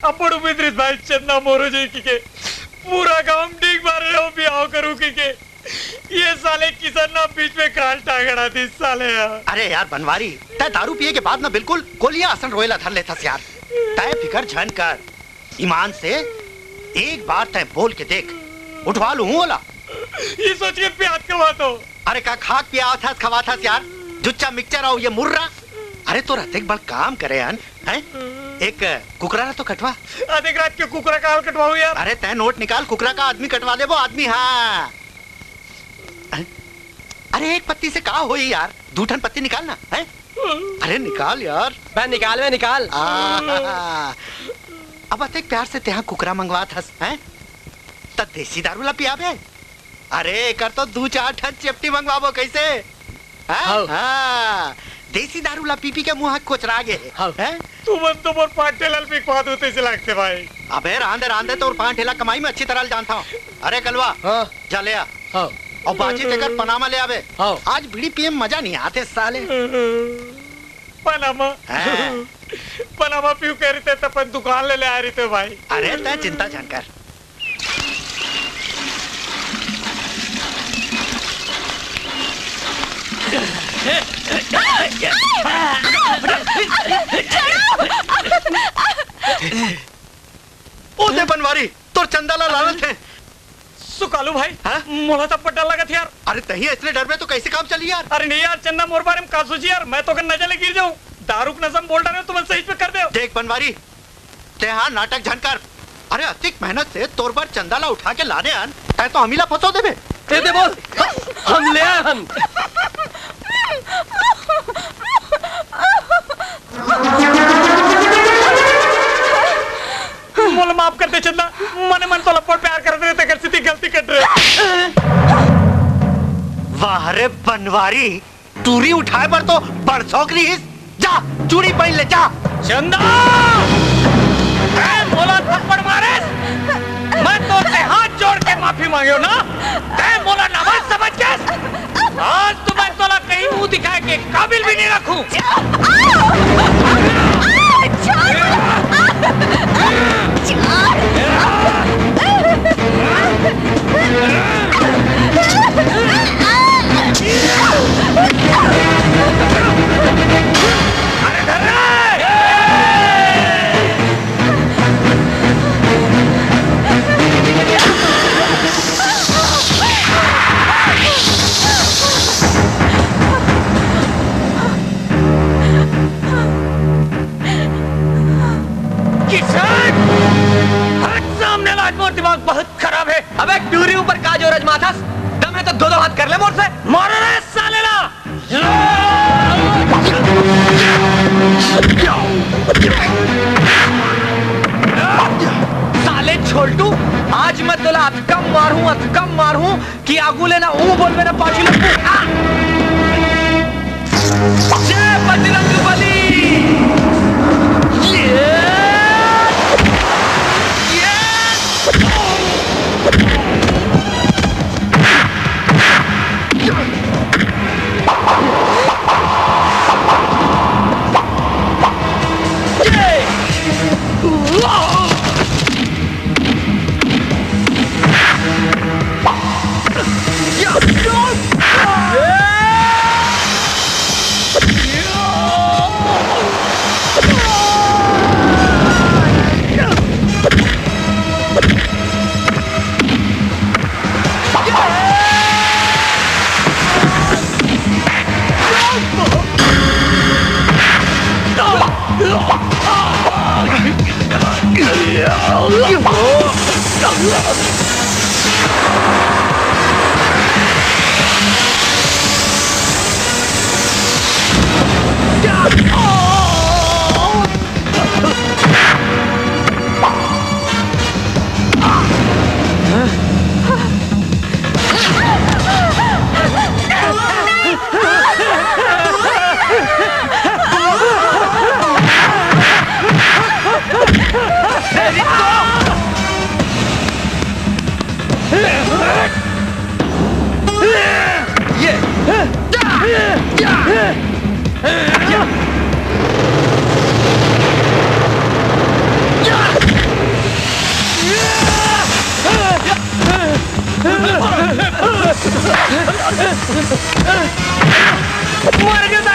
అప్పుడు బిద్రిస్ భాई चंदा मोरू जी की पूरा गांव डीग मार रहे हो बियाह करूं की के ये साले किसान ना बीच में काल टांगड़ा थी साले यार। अरे यार बनवारी तय दारू पिए के बाद ना बिल्कुल कोलिया आसन रोएला धर लेता यार। तय फिकर झन कर ईमान से एक बार तय बोल के देख उठवा लूं बोला। ये सोच के प्याज कमा तो अरे का खाक पिया था खवा था यार जुच्चा मिक्सचर आओ ये मुर्रा। अरे तो रात एक बार काम करे हैं एक कुकरा तो कटवा। आधे रात के कुकरा का हाल कटवाओ यार। अरे तय नोट निकाल कुकरा का आदमी कटवा दे वो आदमी। हाँ अरे एक पत्ती से कहा हुई यार दूठन पत्ती निकालना है। अरे निकाल यार। मैं निकाल अब अतेक प्यार से तेहा कुकरा मंगवा थस हैं त देसी दारू ला पियाबे। अरे कर तो दू चार ठन चेपटी मंगवाबो कैसे हाँ देसी दारू ला पी के मुंह कोचरा गे हैं। तू मन तो मोर पांच ठेला पिकवा देते से लगते भाई। अबे रांदे तो और पांच ठेला कमाई में अच्छी तरह जानता हूँ। अरे कलवा जा ले आ और बाजी देकर पनामा ले आवे। आज बीड़ी पिए मजा नहीं आते साले। पनामा पनामा पीऊ कह रहे थे तपन दुकान ले आ रही थे भाई। अरे तय चिंता जानकर ओदे बनवारी तो चंदाला लानत है सुकालू भाई मोला थप्पड़ डाल लगा था यार। अरे तही इतने डर में तो कैसे काम चली यार। अरे नहीं यार चंदा मोर बारे में का सोची यार मैं तो नजर लग गिर जाऊं दारू के नजम बोल रहे तुम सही पे कर दे। देख बनवारी ते हाँ नाटक झनकर। अरे अतिक मेहनत से तोर बार चंदाला उठा के लाने आन तय तो हमीला फंसो देबे। दे बोल हम ले आए हम। मोल माफ कर दे चंदा मने मन तो लपट प्यार कर रहे थे कर सीधी गलती कर रहे। वाह रे बनवारी टूरी उठाए पर तो बरसोक रही जा चूड़ी पहन ले जा। चंदा मोला थप्पड़ मारे मैं तो ते हाथ जोड़ के माफी मांगे ना ते मोला नवाज समझ के आज तो मैं तोला कहीं मुंह दिखाए के काबिल भी नहीं रखूं। दिमाग बहुत खराब है। अबे टूरी ऊपर का जो रजमाथस दम है तो दो हाथ कर ले मोर से मार रे साले ला। साले छोल्टू आज मैं तोला अतकम मारूं कि आगू लेना बोल मेरा पाछी जय बजरंग बली। ये मर गया